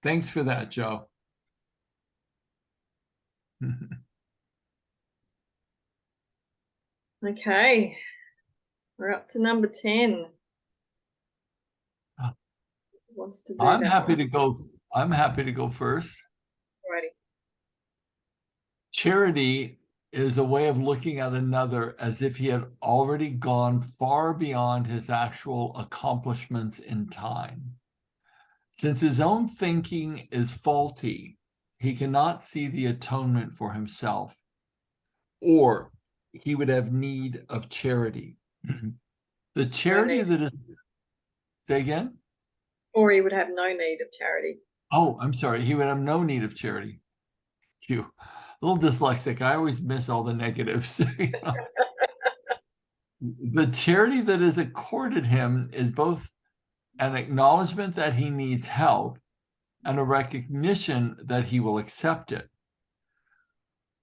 Thanks for that, Joe. Okay, we're up to number 10. Who wants to do I'm that happy one? to go. I'm happy to go first. Alrighty. Charity is a way of looking at another as if he had already gone far beyond his actual accomplishments in time. Since his own thinking is faulty, he cannot see the atonement for himself, or he would have need of charity. The charity that is, say again? Or he would have no need of charity. Oh, I'm sorry. He would have no need of charity. You, a little dyslexic. I always miss all the negatives. The charity that is accorded him is both an acknowledgement that he needs help and a recognition that he will accept it.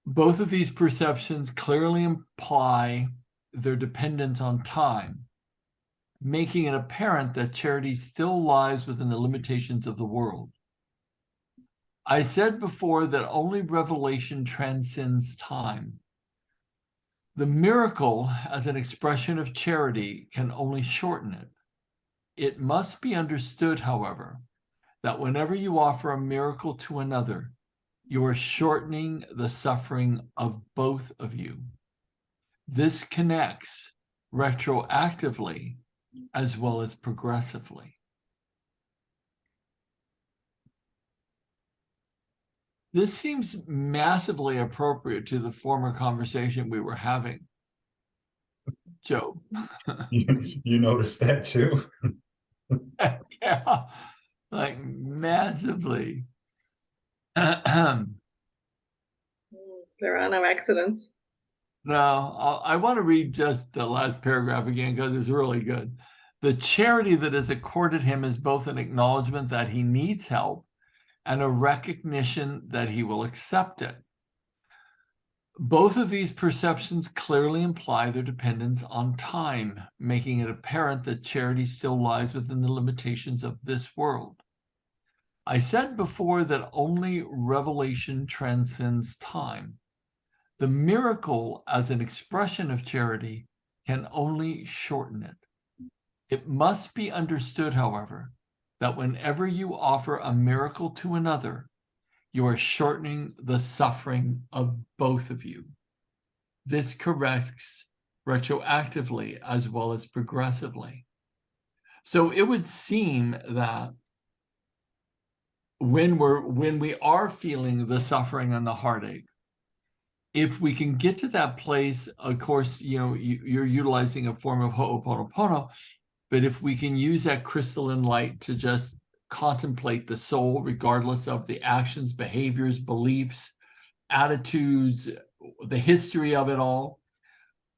Both of these perceptions clearly imply their dependence on time, making it apparent that charity still lies within the limitations of the world. I said before that only revelation transcends time. The miracle, as an expression of charity, can only shorten it. It must be understood, however, that whenever you offer a miracle to another, you are shortening the suffering of both of you. This connects retroactively as well as progressively. This seems massively appropriate to the former conversation we were having. Joe. You noticed that too? Yeah, like massively. There are no accidents. No, I want to read just the last paragraph again because it's really good. The charity that is accorded him is both an acknowledgement that he needs help and a recognition that he will accept it. Both of these perceptions clearly imply their dependence on time, making it apparent that charity still lies within the limitations of this world. I said before that only revelation transcends time. The miracle, as an expression of charity, can only shorten it. It must be understood, however, that whenever you offer a miracle to another, you are shortening the suffering of both of you. This corrects retroactively as well as progressively. So it would seem that when we are feeling the suffering and the heartache, if we can get to that place, of course, you're utilizing a form of Ho'oponopono, but if we can use that crystalline light to just contemplate the soul, regardless of the actions, behaviors, beliefs, attitudes, the history of it all,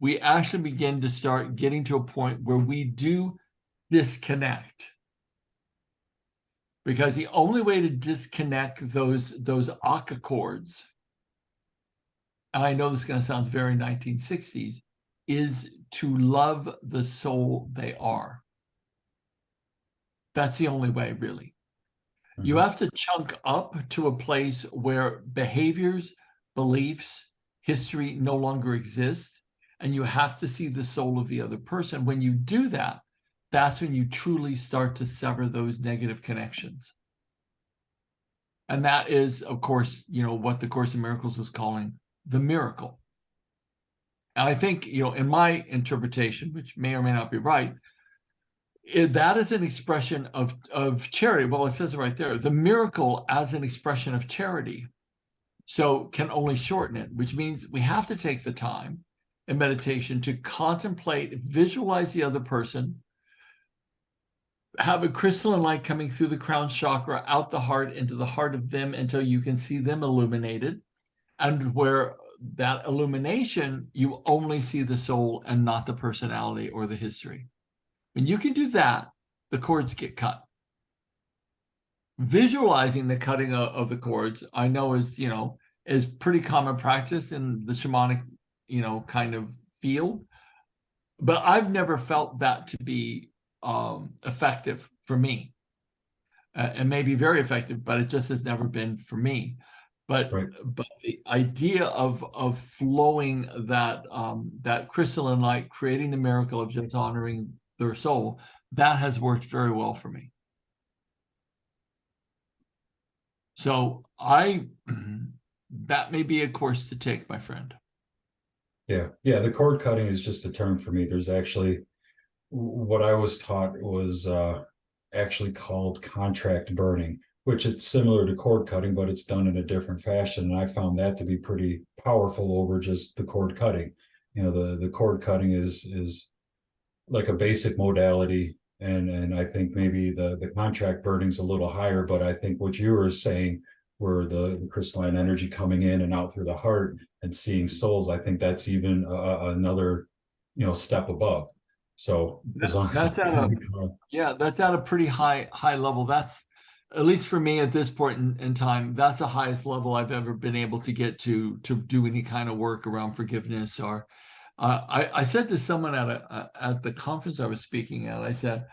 we actually begin to start getting to a point where we do disconnect. Because the only way to disconnect those Akka chords, and I know this is going to sound very 1960s, is to love the soul they are. That's the only way, really. Mm-hmm. You have to chunk up to a place where behaviors, beliefs, history no longer exist, and you have to see the soul of the other person. When you do that, that's when you truly start to sever those negative connections. And that is, of course, what the Course in Miracles is calling the miracle. And I think, in my interpretation, which may or may not be right, that is an expression of charity. Well, it says it right there, the miracle as an expression of charity, so can only shorten it, which means we have to take the time in meditation to contemplate, visualize the other person, have a crystalline light coming through the crown chakra, out the heart, into the heart of them until you can see them illuminated. And where that illumination, you only see the soul and not the personality or the history. When you can do that, the cords get cut. Visualizing the cutting of the cords, I know is pretty common practice in the shamanic, kind of field. But I've never felt that to be effective for me. and may be very effective, but it just has never been for me. But Right. the idea of flowing that crystalline light, creating the miracle of just honoring their soul, that has worked very well for me. So that may be a course to take, my friend. Yeah, yeah, the cord cutting is just a term for me. There's actually, what I was taught was actually called contract burning, which it's similar to cord cutting, but it's done in a different fashion. And I found that to be pretty powerful over just the cord cutting. You know, the cord cutting is like a basic modality, and I think maybe the contract burning's a little higher, but I think what you were saying, where the crystalline energy coming in and out through the heart and seeing souls, I think that's even another, step above. So as long as That's at a that's at a pretty high level. That's, at least for me at this point in time, that's the highest level I've ever been able to get to do any kind of work around forgiveness. Or I said to someone at the conference I was speaking at,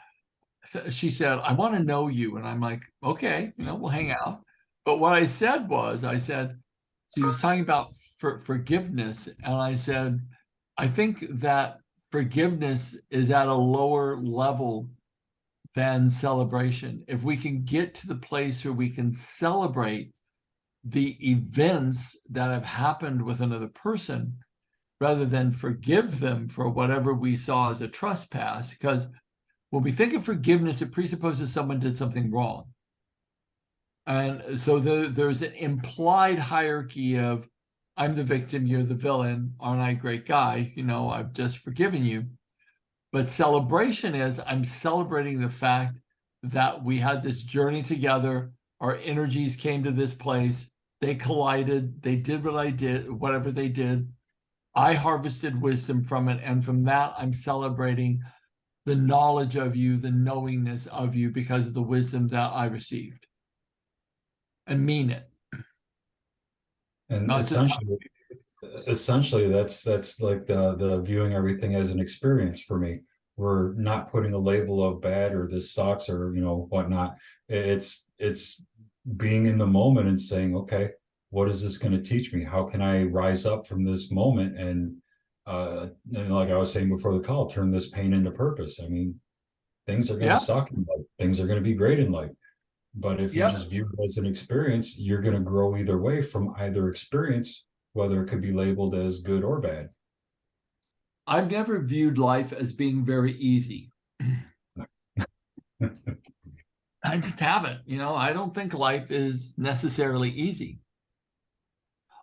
she said, I want to know you. And I'm like, okay, we'll hang out. But what I said was, she was talking about forgiveness. And I said, I think that forgiveness is at a lower level than celebration. If we can get to the place where we can celebrate the events that have happened with another person, rather than forgive them for whatever we saw as a trespass, because when we think of forgiveness, it presupposes someone did something wrong. And so there's an implied hierarchy of, I'm the victim, you're the villain, aren't I a great guy? I've just forgiven you. But celebration is, I'm celebrating the fact that we had this journey together, our energies came to this place, they collided, they did what I did, whatever they did. I harvested wisdom from it, and from that, I'm celebrating the knowledge of you, the knowingness of you, because of the wisdom that I received, and mean it. And No, essentially that's like the viewing everything as an experience for me. We're not putting a label of bad or this sucks or whatnot. It's being in the moment and saying, okay, what is this going to teach me? How can I rise up from this moment and like I was saying before the call, turn this pain into purpose? I mean, things are going to suck in life. Things are going to be great in life. But if you just view it as an experience, you're going to grow either way from either experience, whether it could be labeled as good or bad. I've never viewed life as being very easy. I just haven't. I don't think life is necessarily easy.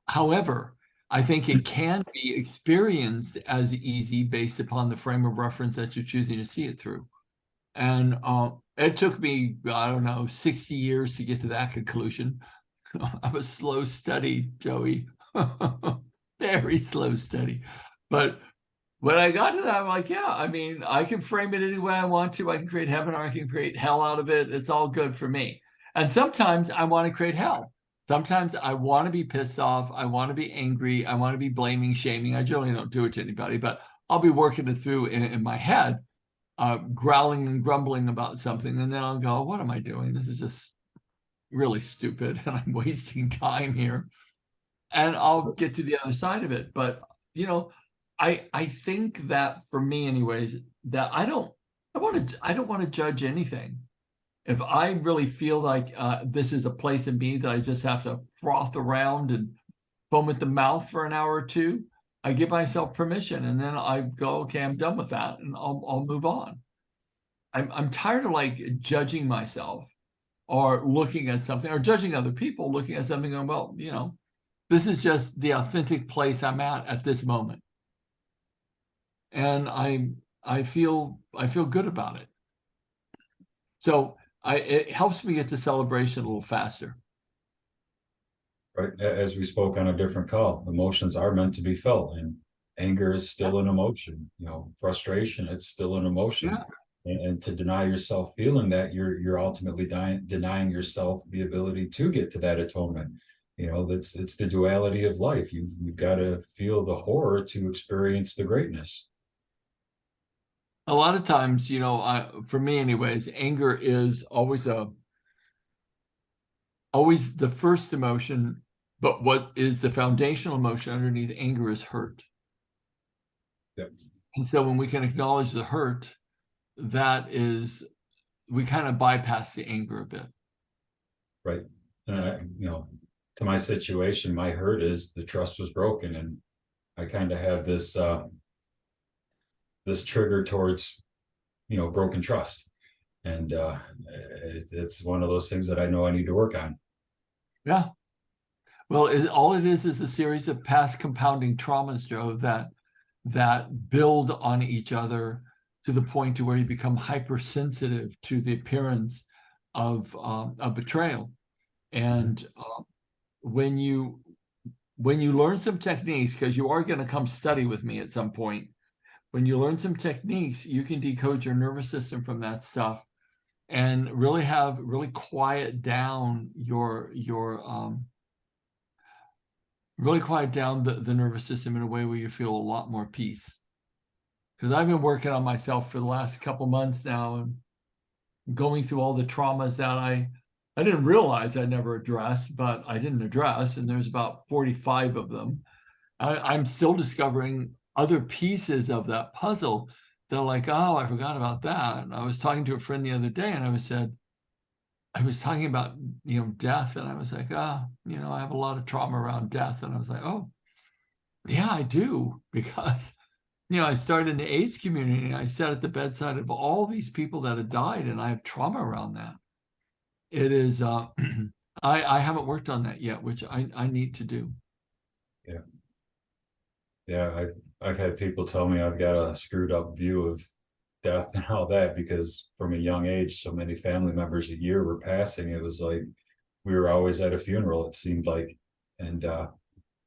However, I think it can be experienced as easy based upon the frame of reference that you're choosing to see it through. And it took me, I don't know, 60 years to get to that conclusion. I'm a slow study, Joey. Very slow study. But when I got to that, I'm like, yeah, I mean, I can frame it any way I want to. I can create heaven or I can create hell out of it. It's all good for me. And sometimes I want to create hell. Sometimes I want to be pissed off. I want to be angry. I want to be blaming, shaming. I generally don't do it to anybody, but I'll be working it through in my head, growling and grumbling about something. And then I'll go, what am I doing? This is just really stupid. And I'm wasting time here. And I'll get to the other side of it. But, I think that for me anyways, that I don't want to judge anything. If I really feel like this is a place in me that I just have to froth around and foam at the mouth for an hour or two, I give myself permission, and then I go, okay, I'm done with that, and I'll move on. I'm tired of like judging myself or looking at something or judging other people, looking at something going, well, this is just the authentic place I'm at this moment. And I feel good about it. So it helps me get to celebration a little faster. Right. As we spoke on a different call, emotions are meant to be felt, and anger is still an emotion. Frustration, it's still an emotion. And to deny yourself feeling that, you're ultimately denying yourself the ability to get to that atonement. It's the duality of life. You've got to feel the horror to experience the greatness. A lot of times, for me anyways, anger is always always the first emotion, but what is the foundational emotion underneath anger is hurt. Yep. And so when we can acknowledge the hurt, that is, we kind of bypass the anger a bit. Right. You know, to my situation, my hurt is the trust was broken, and I kind of have this this trigger towards, you know, broken trust. And it's one of those things that I know I need to work on. Yeah. Well, all it is a series of past compounding traumas, Joe, that build on each other to the point to where you become hypersensitive to the appearance of betrayal. And when you learn some techniques, because you are going to come study with me at some point, when you learn some techniques, you can decode your nervous system from that stuff and really quiet down really quiet down the nervous system in a way where you feel a lot more peace. Because I've been working on myself for the last couple months now and going through all the traumas that I didn't realize I never addressed, but I didn't address, and there's about 45 of them. I'm still discovering other pieces of that puzzle that are like, oh, I forgot about that. And I was talking to a friend the other day, and I was talking about, you know, death, and I was like, you know, I have a lot of trauma around death. And I was like, oh, yeah, I do, because, you know, I started in the AIDS community, and I sat at the bedside of all these people that had died, and I have trauma around that. It is, I haven't worked on that yet, which I need to do. Yeah. Yeah, I've had people tell me I've got a screwed up view of death and all that, because from a young age, so many family members a year were passing. It was like we were always at a funeral, it seemed like. And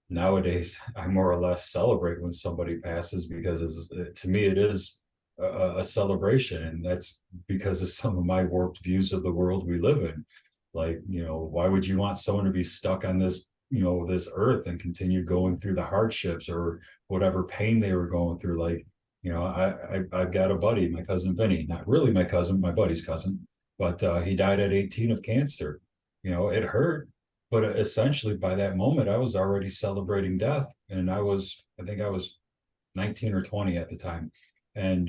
nowadays, I more or less celebrate when somebody passes, because to me, it is a celebration. And that's because of some of my warped views of the world we live in. Like, you know, why would you want someone to be stuck on this, you know, this earth and continue going through the hardships or whatever pain they were going through? Like, you know, I've got a buddy, my cousin Vinny, not really my cousin, my buddy's cousin, but he died at 18 of cancer. You know, it hurt, but essentially by that moment, I was already celebrating death. And I think I was 19 or 20 at the time. And,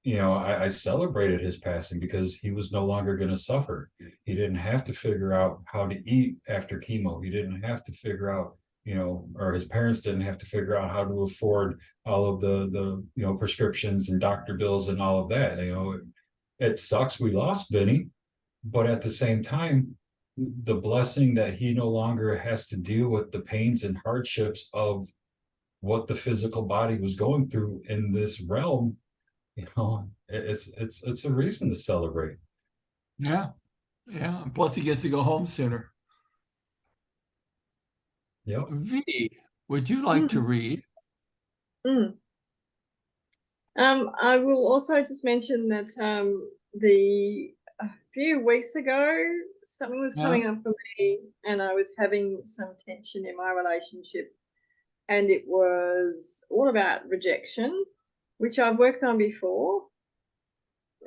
you know, I celebrated his passing because he was no longer going to suffer. He didn't have to figure out how to eat after chemo. He didn't have to figure out, you know, or his parents didn't have to figure out how to afford all of the you know, prescriptions and doctor bills and all of that. You know, it sucks we lost Vinny, but at the same time, the blessing that he no longer has to deal with the pains and hardships of what the physical body was going through in this realm, you know, it's a reason to celebrate. Yeah. Yeah. Plus he gets to go home sooner. Yep. V, would you like to read? I will also just mention that a few weeks ago, something was coming up for me, and I was having some tension in my relationship, and it was all about rejection, which I've worked on before.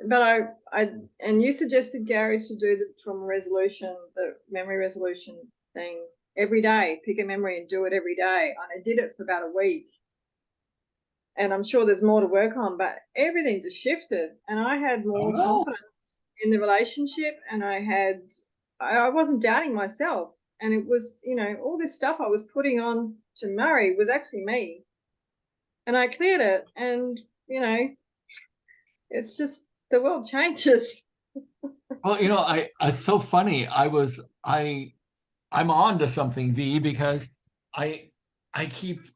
But and you suggested, Gary, to do the trauma resolution, the memory resolution thing every day. Pick a memory and do it every day. And I did it for about a week. And I'm sure there's more to work on, but everything just shifted, and I had more confidence in the relationship, and I wasn't doubting myself. And it was, you know, all this stuff I was putting on to Murray was actually me. And I cleared it, and, you know, it's just the world changes. Well, you know, it's so funny. I'm on to something, V, because I keep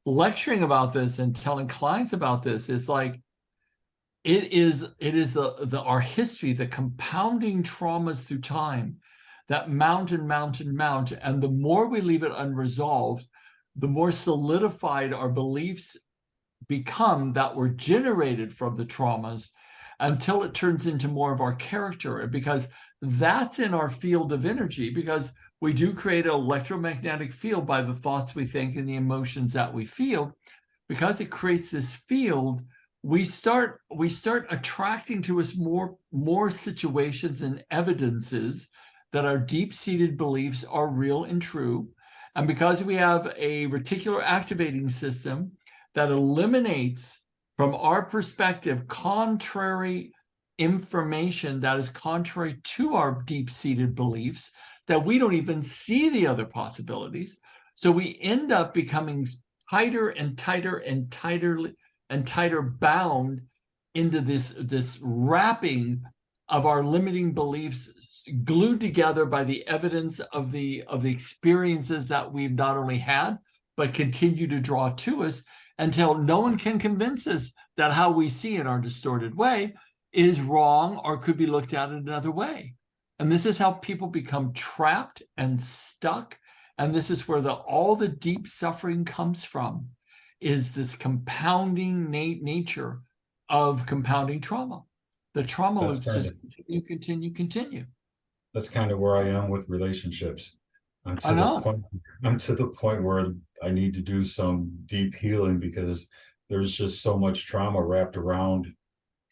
lecturing about this and telling clients about this. It's like it is our history, the compounding traumas through time that mount and mount and mount, and the more we leave it unresolved, the more solidified our beliefs become that were generated from the traumas, until it turns into more of our character. Because that's in our field of energy, because we do create an electromagnetic field by the thoughts we think and the emotions that we feel. Because it creates this field, we start attracting to us more situations and evidences that our deep-seated beliefs are real and true. And because we have a reticular activating system that eliminates, from our perspective, contrary information that is contrary to our deep-seated beliefs, that we don't even see the other possibilities. So we end up becoming tighter and tighter and tighter bound into this wrapping of our limiting beliefs, glued together by the evidence of the experiences that we've not only had, but continue to draw to us, until no one can convince us that how we see in our distorted way is wrong or could be looked at another way. And this is how people become trapped and stuck. And this is where all the deep suffering comes from, is this compounding nature of compounding trauma. The trauma loops just continue. That's kind of where I am with relationships. I'm I know. to the point where I need to do some deep healing, because there's just so much trauma wrapped around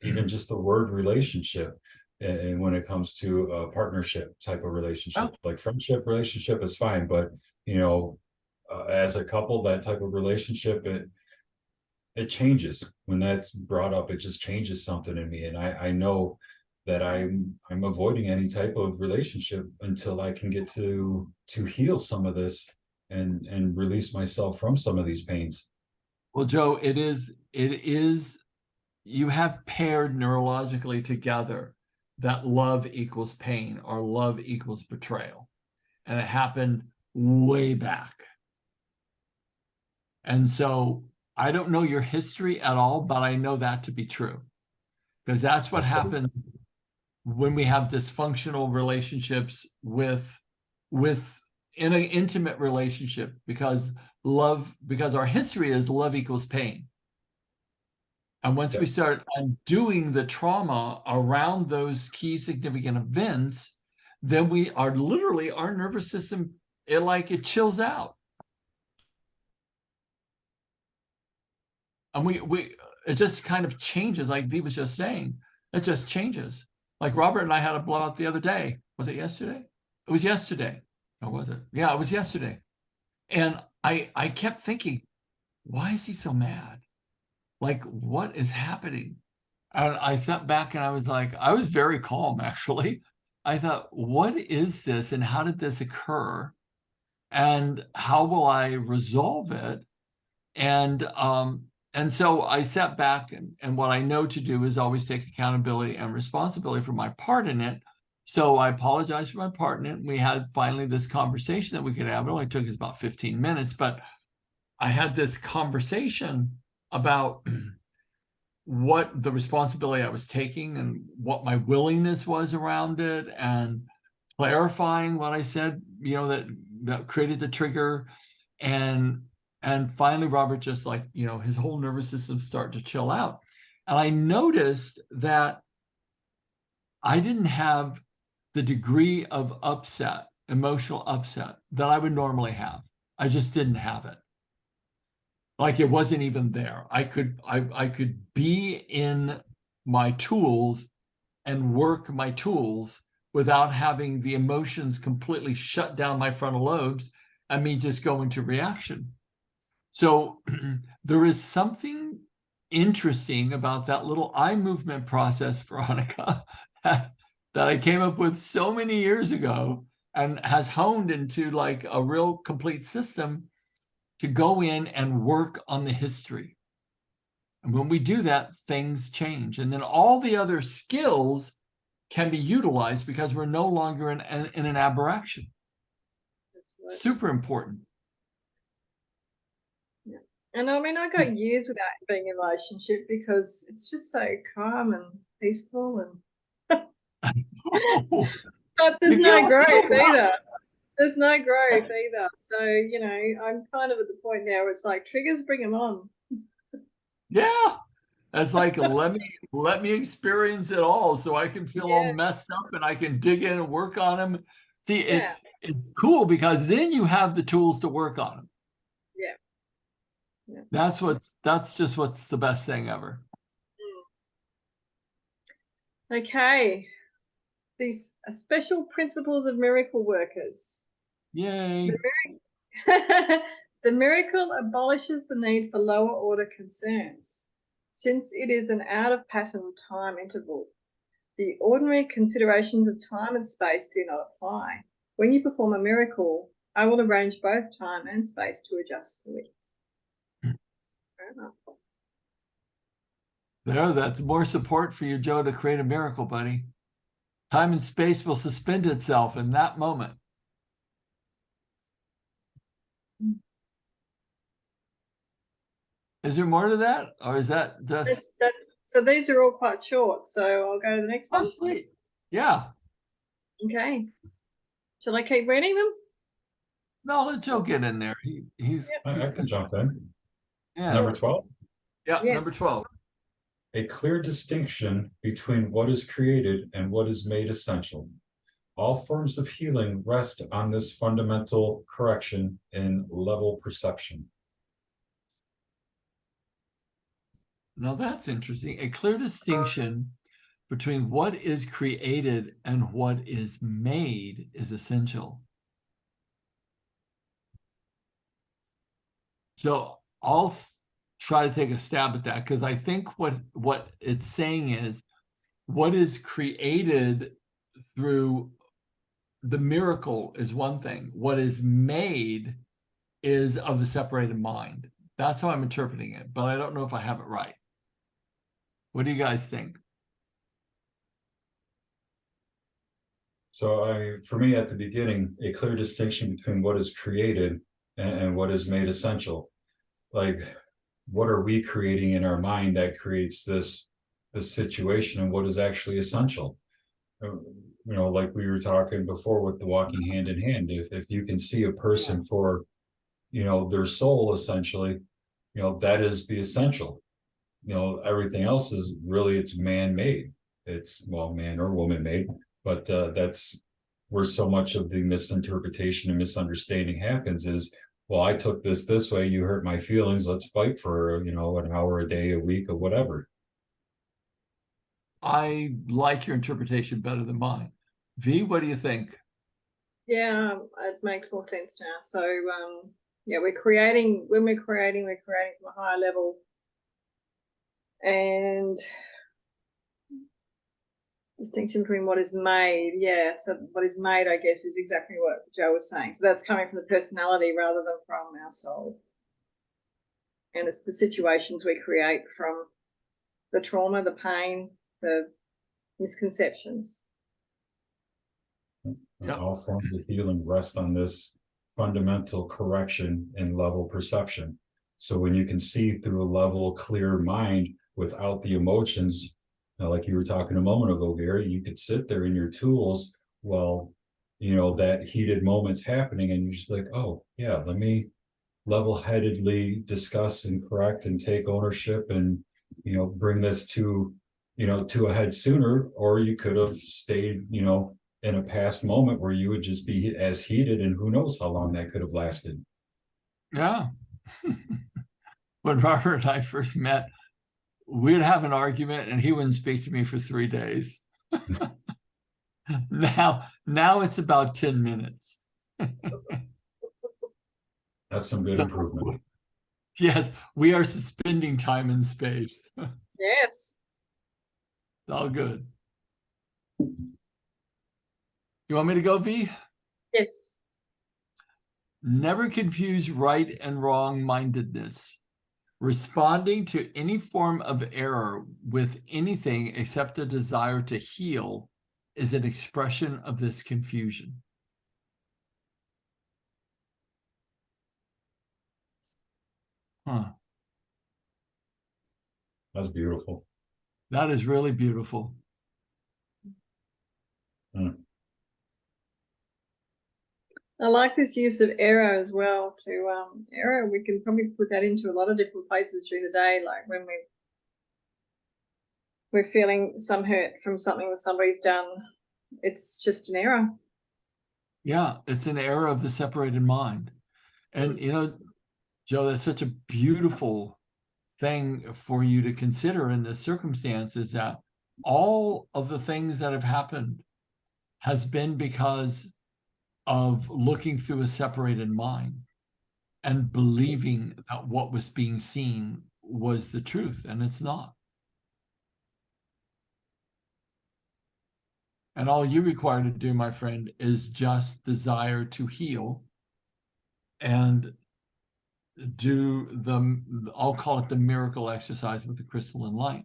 even just the word relationship. And when it comes to a partnership type of relationship, like friendship relationship is fine, but as a couple, that type of relationship, it changes when that's brought up. It just changes something in me, and I know that I'm avoiding any type of relationship until I can get to heal some of this and release myself from some of these pains. Well, Joe, it is you have paired neurologically together that love equals pain or love equals betrayal. And it happened way back. And so I don't know your history at all, but I know that to be true, because that's what happened when we have dysfunctional relationships with in an intimate relationship, because our history is love equals pain. And once we start undoing the trauma around those key significant events, then we are literally, our nervous system, it chills out. And it just kind of changes, like V was just saying. It just changes. Like Robert and I had a blowout the other day. Was it yesterday? It was yesterday. Or was it? Yeah, it was yesterday. And I kept thinking, why is he so mad? Like, what is happening? And I sat back and I was like, I was very calm, actually. I thought, what is this and how did this occur? And how will I resolve it? And so I sat back, and what I know to do is always take accountability and responsibility for my part in it. So I apologized for my part in it. And we had finally this conversation that we could have. It only took us about 15 minutes, but I had this conversation about what the responsibility I was taking and what my willingness was around it, and clarifying what I said, that created the trigger. And finally, Robert just his whole nervous system started to chill out. And I noticed that I didn't have the degree of upset, emotional upset, that I would normally have. I just didn't have it. Like, it wasn't even there. I could be in my tools and work my tools without having the emotions completely shut down my frontal lobes and me just go into reaction. So there is something interesting about that little eye movement process, Veronica, that I came up with so many years ago and has honed into like a real complete system to go in and work on the history. And when we do that, things change. And then all the other skills can be utilized because we're no longer in an aberration. Super important. Yeah. And I mean, I got years without being in a relationship because it's just so calm and peaceful, and but there's no growth either. There's no growth either. So, I'm kind of at the point now where it's like, triggers, bring them on. Yeah. It's like, let me experience it all so I can feel all messed up and I can dig in and work on them. See, it's cool because then you have the tools to work on them. Yeah. That's just what's the best thing ever. Okay. these special principles of miracle workers. Yay. The miracle abolishes the need for lower order concerns, since it is an out of pattern time interval. The ordinary considerations of time and space do not apply. When you perform a miracle, I will arrange both time and space to adjust to it. Fair enough. There, that's more support for you, Joe, to create a miracle, buddy. Time and space will suspend itself in that moment. Is there more to that? Or is that just... That's so these are all quite short, so I'll go to the next one. Oh, sweet. Yeah. Okay. Shall I keep reading them? No, let Joe get in there. He's I can jump in. yeah. Number 12. Yeah, Yeah. number 12. A clear distinction between what is created and what is made essential. All forms of healing rest on this fundamental correction in level perception. Now that's interesting. A clear distinction between what is created and what is made is essential. So I'll try to take a stab at that, because I think what it's saying is what is created through the miracle is one thing. What is made is of the separated mind. That's how I'm interpreting it, but I don't know if I have it right. What do you guys think? So for me at the beginning, a clear distinction between what is created and what is made essential. Like, what are we creating in our mind that creates this situation, and what is actually essential? You know, like we were talking before with the walking hand in hand. If you can see a person for, you know, their soul, essentially, you know, that is the essential. You know, everything else is really, it's man-made. It's, well, man or woman-made, but that's where so much of the misinterpretation and misunderstanding happens is, well, I took this way, you hurt my feelings, let's fight for, you know, an hour a day, a week, or whatever. I like your interpretation better than mine. V, what do you think? Yeah, it makes more sense now. So yeah, when we're creating from a higher level. And distinction between what is made, yeah. So what is made, I guess, is exactly what Joe was saying. So that's coming from the personality rather than from our soul. And it's the situations we create from the trauma, the pain, the misconceptions. Yep. All forms of healing rest on this fundamental correction in level perception. So when you can see through a level clear mind without the emotions, like you were talking a moment ago, Gary, you could sit there in your tools while, you know, that heated moment's happening, and you're just like, oh yeah, let me level-headedly discuss and correct and take ownership and, you know, bring this to, you know, to a head sooner. Or you could have stayed, you know, in a past moment where you would just be as heated, and who knows how long that could have lasted. Yeah. When Robert and I first met, we'd have an argument and he wouldn't speak to me for 3 days. Now it's about 10 minutes. That's some good improvement. Yes, we are suspending time and space. Yes. It's all good. You want me to go, V? Yes. Never confuse right and wrong mindedness. Responding to any form of error with anything except a desire to heal is an expression of this confusion. Huh. That's beautiful. That is really beautiful. I like this use of error as well. Error, we can probably put that into a lot of different places during the day, like when we're feeling some hurt from something that somebody's done. It's just an error. Yeah, it's an error of the separated mind. And, you know, Joe, that's such a beautiful thing for you to consider in this circumstance, is that all of the things that have happened has been because of looking through a separated mind and believing that what was being seen was the truth, and it's not. And all you require to do, my friend, is just desire to heal and do I'll call it the miracle exercise with the crystalline light,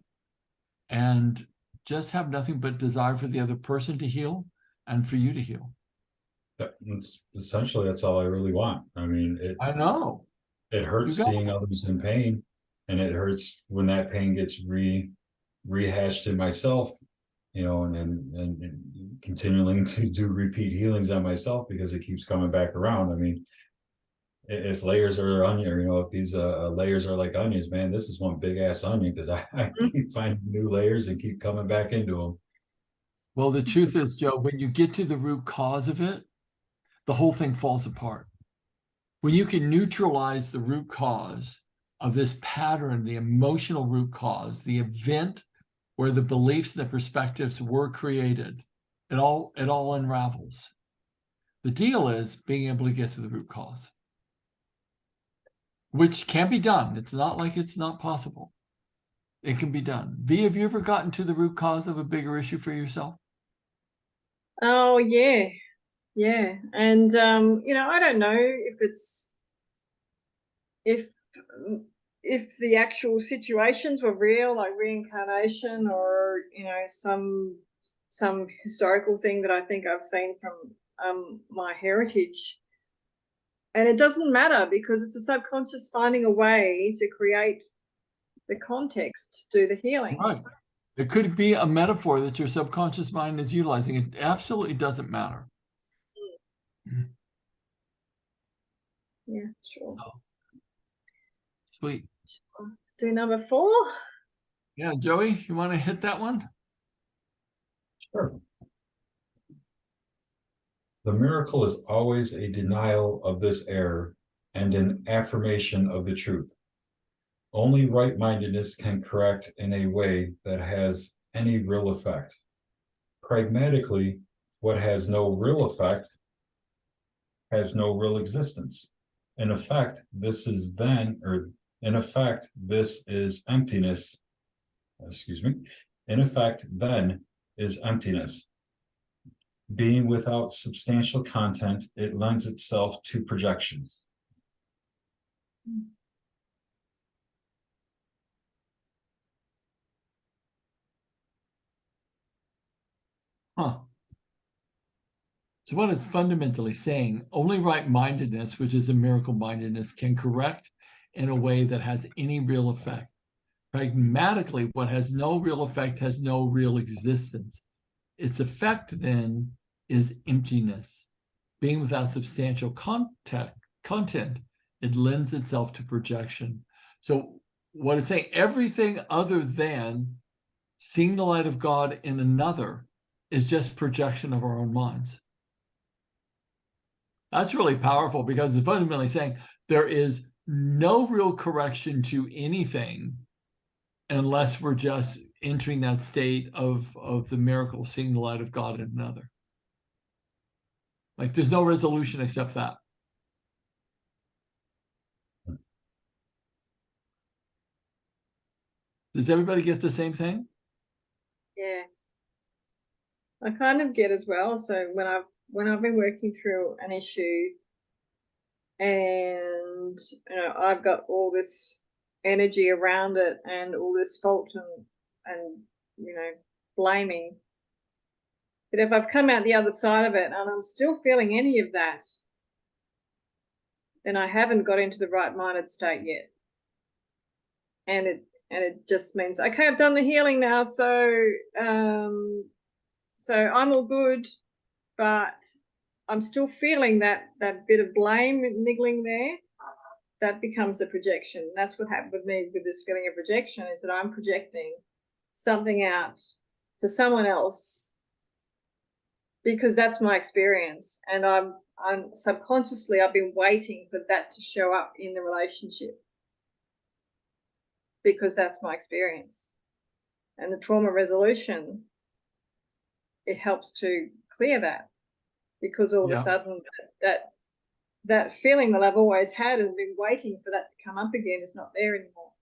and just have nothing but desire for the other person to heal and for you to heal. Essentially, that's all I really want. I mean, I know. it hurts seeing others in pain, and it hurts when that pain gets rehashed in myself, and continuing to do repeat healings on myself because it keeps coming back around. I mean, if layers are onion, if these layers are like onions, man, this is one big ass onion because I keep finding new layers and keep coming back into them. Well, the truth is, Joe, when you get to the root cause of it, the whole thing falls apart. When you can neutralize the root cause of this pattern, the emotional root cause, the event where the beliefs and the perspectives were created, it all unravels. The deal is being able to get to the root cause, which can be done. It's not like it's not possible. It can be done. V, have you ever gotten to the root cause of a bigger issue for yourself? Oh, yeah. Yeah. And, I don't know if the actual situations were real, like reincarnation, or, some historical thing that I think I've seen from my heritage. And it doesn't matter because it's the subconscious finding a way to create the context to do the healing. Right. It could be a metaphor that your subconscious mind is utilizing. It absolutely doesn't matter. Yeah, sure. Oh. Sweet. Do number 4. Yeah, Joey, you want to hit that one? Sure. The miracle is always a denial of this error and an affirmation of the truth. Only right-mindedness can correct in a way that has any real effect. Pragmatically, what has no real effect has no real existence. In effect, this is emptiness. In effect, then is emptiness. Being without substantial content, it lends itself to projection. Huh. So what it's fundamentally saying, only right-mindedness, which is a miracle mindedness, can correct in a way that has any real effect. Pragmatically, what has no real effect has no real existence. Its effect then is emptiness. Being without substantial content, it lends itself to projection. So what it's saying, everything other than seeing the light of God in another is just projection of our own minds. That's really powerful because it's fundamentally saying there is no real correction to anything unless we're just entering that state of the miracle, seeing the light of God in another. Like there's no resolution except that. Does everybody get the same thing? Yeah. I kind of get as well. So when I've been working through an issue and I've got all this energy around it and all this fault and blaming, but if I've come out the other side of it and I'm still feeling any of that, then I haven't got into the right-minded state yet. And it just means, okay, I've done the healing now, so I'm all good, but I'm still feeling that bit of blame niggling there. That becomes a projection. That's what happened with me with this feeling of projection, is that I'm projecting something out to someone else because that's my experience, and I'm subconsciously I've been waiting for that to show up in the relationship because that's my experience. And the trauma resolution it helps to clear that, because all of Yeah. a sudden that feeling that I've always had and been waiting for that to come up again is not there anymore.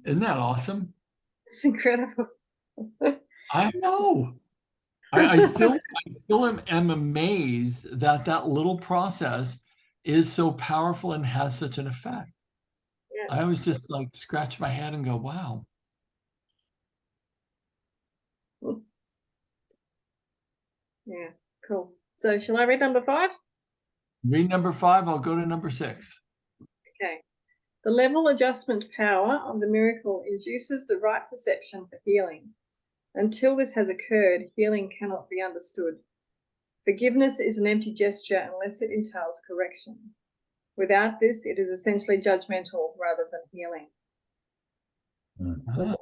Isn't that awesome? It's incredible. I know. I still am amazed that that little process is so powerful and has such an effect. Yeah. I always just like scratch my head and go, wow. Yeah, cool. So shall I read number 5? Read number 5, I'll go to number 6. Okay. The level adjustment power of the miracle induces the right perception for healing. Until this has occurred, healing cannot be understood. Forgiveness is an empty gesture unless it entails correction. Without this, it is essentially judgmental rather than healing. Ah.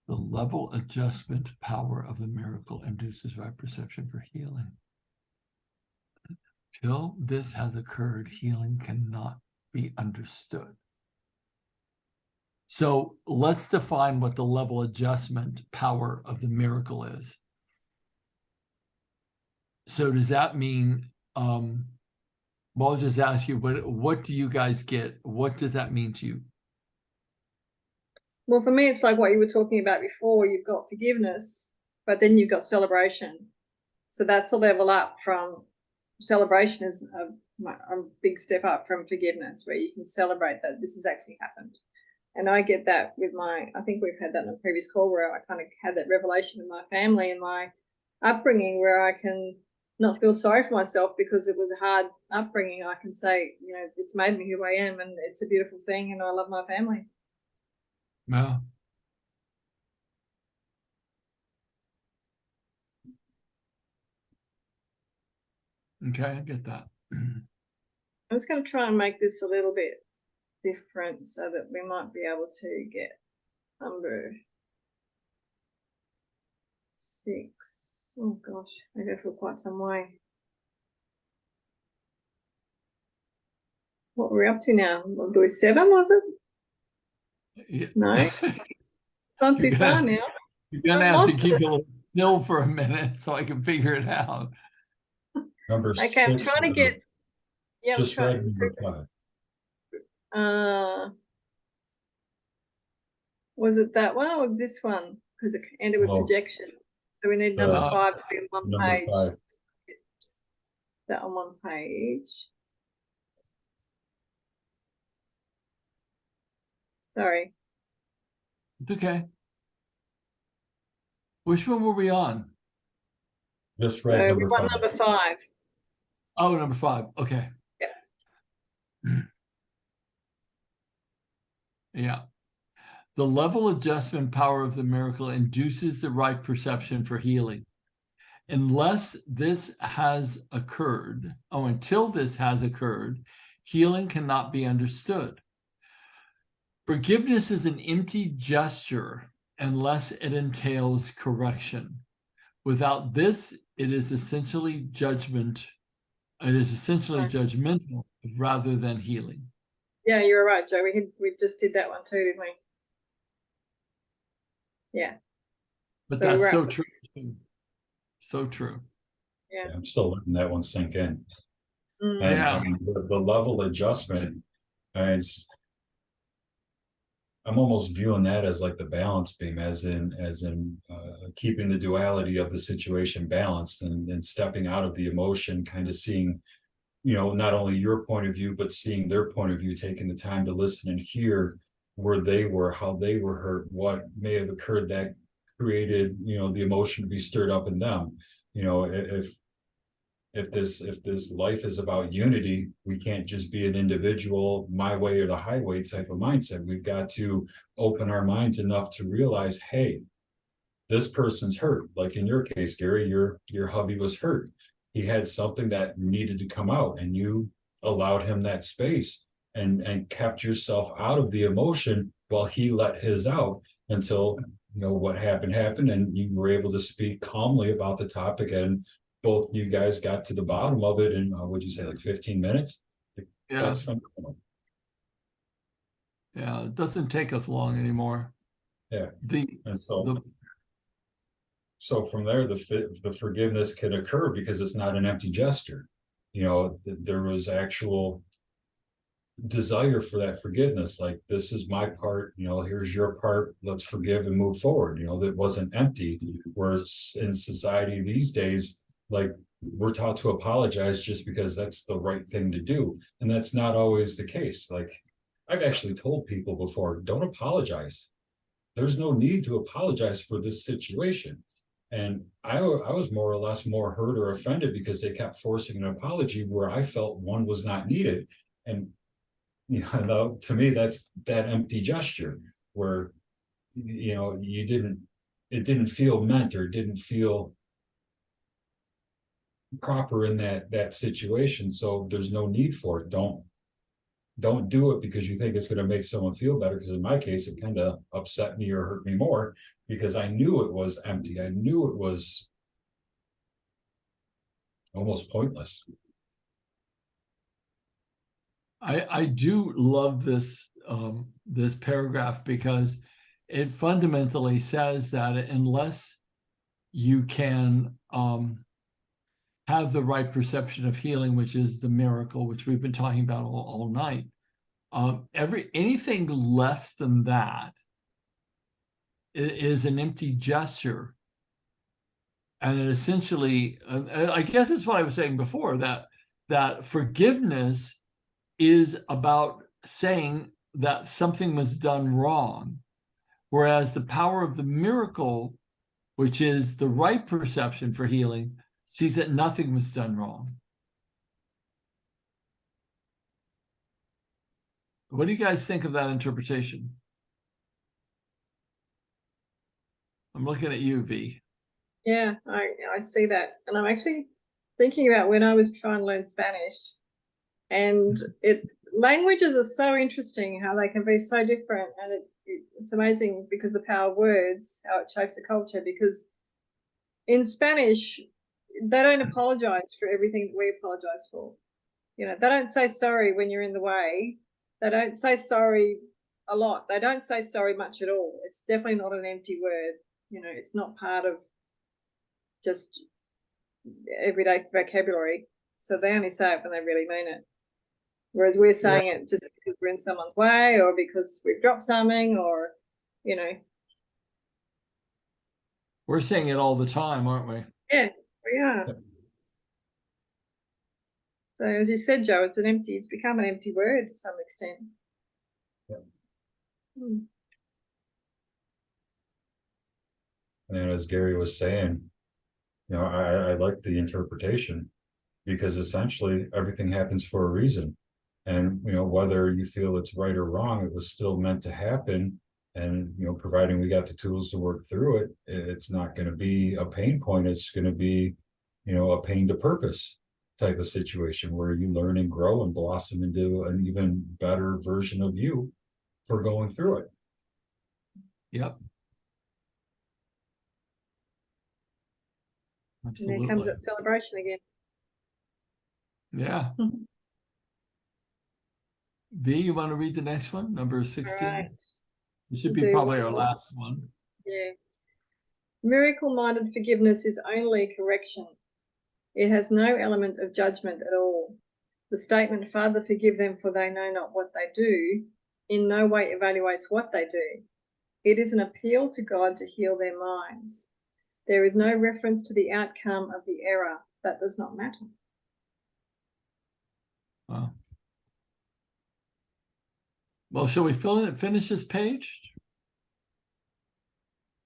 The level adjustment power of the miracle induces right perception for healing. Till this has occurred, healing cannot be understood. So let's define what the level adjustment power of the miracle is. So does that mean, well, I'll just ask you, what do you guys get? What does that mean to you? Well, for me, it's like what you were talking about before. You've got forgiveness, but then you've got celebration. So that's a level up from celebration is a big step up from forgiveness, where you can celebrate that this has actually happened. And I get that with I think we've had that in a previous call where I kind of had that revelation with my family and my upbringing, where I can not feel sorry for myself because it was a hard upbringing. I can say, you know, it's made me who I am, and it's a beautiful thing, and I love my family. No. Okay, I get that. I'm just going to try and make this a little bit different so that we might be able to get number 6. Oh gosh, I go for quite some way. What we're up to now? We'll do 7, was it? Yeah. No, gone too far now. You're gonna have to keep it still for a minute so I can figure it out. Number Okay, 6. I'm trying to get. Yeah, Just read number 5. Was it that one or this one? Because it ended with projection. So we need number 5 to be on one page. 5. That on one page. Sorry. It's okay. Which one were we on? Just read So we want number 5. Oh, number 5. Okay. Yeah. Yeah. The level adjustment power of the miracle induces the right perception for healing. Until this has occurred, healing cannot be understood. Forgiveness is an empty gesture unless it entails correction. Without this, it is essentially judgment. It is essentially judgmental rather than healing. Yeah, you were right, Joe. We just did that one too, didn't we? Yeah. But so that's so true. So true. Yeah. I'm still letting that one sink in. Mm. And Yeah. I mean, the level adjustment, and I'm almost viewing that as like the balance beam, as in keeping the duality of the situation balanced and stepping out of the emotion, kind of seeing, you know, not only your point of view, but seeing their point of view, taking the time to listen and hear where they were, how they were hurt, what may have occurred that created, you know, the emotion to be stirred up in them. You know, if this life is about unity, we can't just be an individual, my way or the highway type of mindset. We've got to open our minds enough to realize, hey, this person's hurt. Like in your case, Gary, your hubby was hurt. He had something that needed to come out, and you allowed him that space and kept yourself out of the emotion while he let his out until, you know, what happened, and you were able to speak calmly about the topic, and both you guys got to the bottom of it in, what'd you say, like 15 minutes? Yeah. That's phenomenal. Yeah, it doesn't take us long anymore. Yeah. The And so, the so from there, the forgiveness could occur because it's not an empty gesture. You know, there was actual desire for that forgiveness. Like, this is my part, you know, here's your part, let's forgive and move forward. You know, that wasn't empty. Whereas in society these days, like, we're taught to apologize just because that's the right thing to do. And that's not always the case. Like, I've actually told people before, don't apologize. There's no need to apologize for this situation. And I was more or less more hurt or offended because they kept forcing an apology where I felt one was not needed. And, you know, to me, that's that empty gesture where, you know, it didn't feel meant or didn't feel proper in that situation. So there's no need for it. Don't do it because you think it's going to make someone feel better. Because in my case, it kind of upset me or hurt me more because I knew it was empty. I knew it was almost pointless. I do love this this paragraph because it fundamentally says that unless you can have the right perception of healing, which is the miracle, which we've been talking about all night, anything less than that is an empty gesture. And it essentially, I guess that's what I was saying before, that forgiveness is about saying that something was done wrong, whereas the power of the miracle, which is the right perception for healing, sees that nothing was done wrong. What do you guys think of that interpretation? I'm looking at you, V. Yeah, I see that. And I'm actually thinking about when I was trying to learn Spanish, and languages are so interesting how they can be so different, and it's amazing because the power of words, how it shapes a culture. Because in Spanish, they don't apologize for everything that we apologize for. You know, they don't say sorry when you're in the way. They don't say sorry a lot. They don't say sorry much at all. It's definitely not an empty word. You know, it's not part of just everyday vocabulary. So they only say it when they really mean it. Whereas we're saying it just because we're in someone's way or because we've dropped something or, you know. We're saying it all the time, aren't we? Yeah, we are. Yep. So as you said, Joe, it's become an empty word to some extent. Yep. Hmm. And as Gary was saying, you know, I like the interpretation because essentially everything happens for a reason. And, you know, whether you feel it's right or wrong, it was still meant to happen. And, you know, providing we got the tools to work through it, it's not going to be a pain point. It's going to be, you know, a pain to purpose type of situation where you learn and grow and blossom into an even better version of you for going through it. Yep. Absolutely. And there comes that celebration again. Yeah. V, you want to read the next one, number 16? Right. It should be probably our last one. Yeah. Miracle-minded forgiveness is only correction. It has no element of judgment at all. The statement, Father, forgive them for they know not what they do, in no way evaluates what they do. It is an appeal to God to heal their minds. There is no reference to the outcome of the error. That does not matter. Wow. Well, shall we finish this page?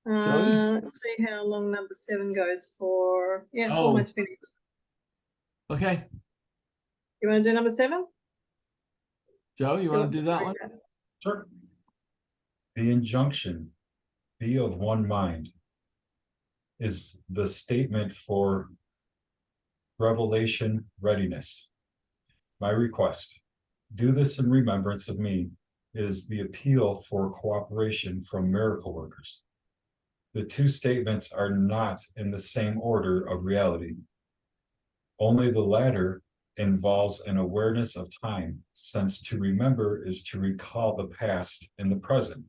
Let's see how long number 7 goes for. Yeah, it's almost finished. Okay. You want to do number 7? Joe, you want to do that one? Sure. The injunction, be of one mind, is the statement for revelation readiness. My request, do this in remembrance of me, is the appeal for cooperation from miracle workers. The two statements are not in the same order of reality. Only the latter involves an awareness of time, since to remember is to recall the past in the present.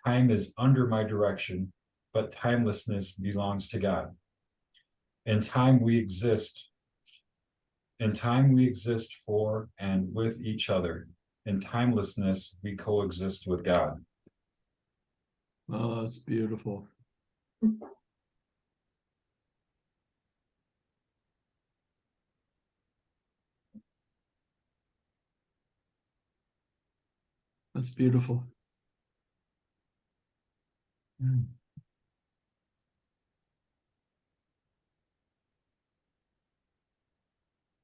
Time is under my direction, but timelessness belongs to God. In time we exist. In time we exist for and with each other. In timelessness we coexist with God. Oh, that's beautiful. That's beautiful. Mm.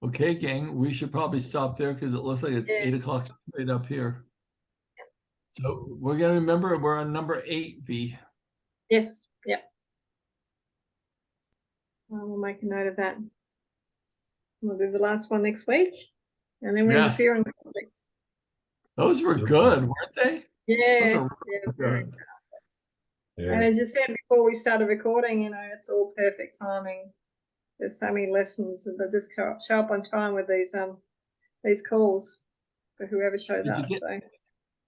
Okay, gang, we should probably stop there because it looks like it's Yeah. 8 o'clock right up here. So we're gonna remember we're on number 8, V. Yes. Yep. I will make a note of that. We'll do the last one next week, and then we're in the Yes. fear and conflicts. Those were good, weren't they? Yeah. Those are Yeah. very Very. good. And Yeah, as you said before we started recording, it's all perfect timing. There's so many lessons that just show up on time with these calls for whoever shows Did you up. get- So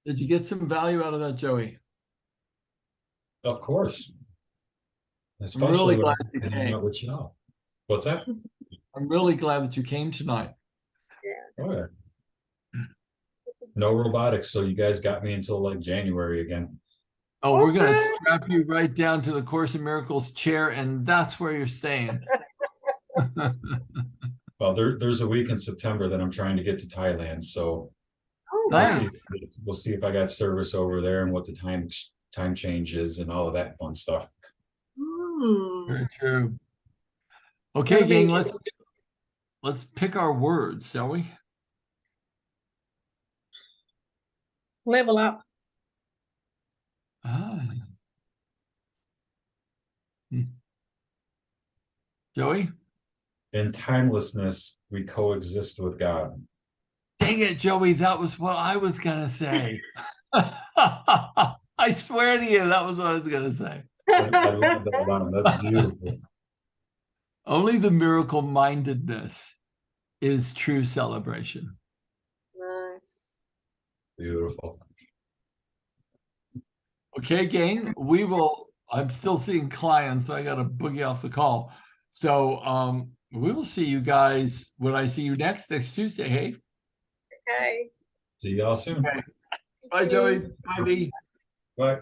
Did you get some value out of that, Joey? of course. really Especially glad when you I'm hanging came. out with y'all. What's that? I'm really glad that you came tonight. Oh, yeah. No robotics, so you guys got me until like January again. Oh, we're gonna Awesome. strap you right down to the Course in Miracles chair, and that's where you're staying. Well, there's a week in September that I'm trying to get to Thailand, so Oh, Nice. we'll see if I got service over there and what the time change is and all of that fun stuff. Very true. Okay, That'll be- gang, let's pick our words, shall we? Level up. Ah. Joey? In timelessness, we coexist with God. Dang it, Joey, that was what I was gonna say. I swear to you, that was what I was gonna say. I love that line. That's beautiful. Only the miracle mindedness is true celebration. Nice. Beautiful. Okay, gang, I'm still seeing clients, so I gotta boogie off the call. So we will see you guys when I see you next Tuesday, hey? Okay. See y'all soon. Okay. Bye, Joey. Bye, V. Bye.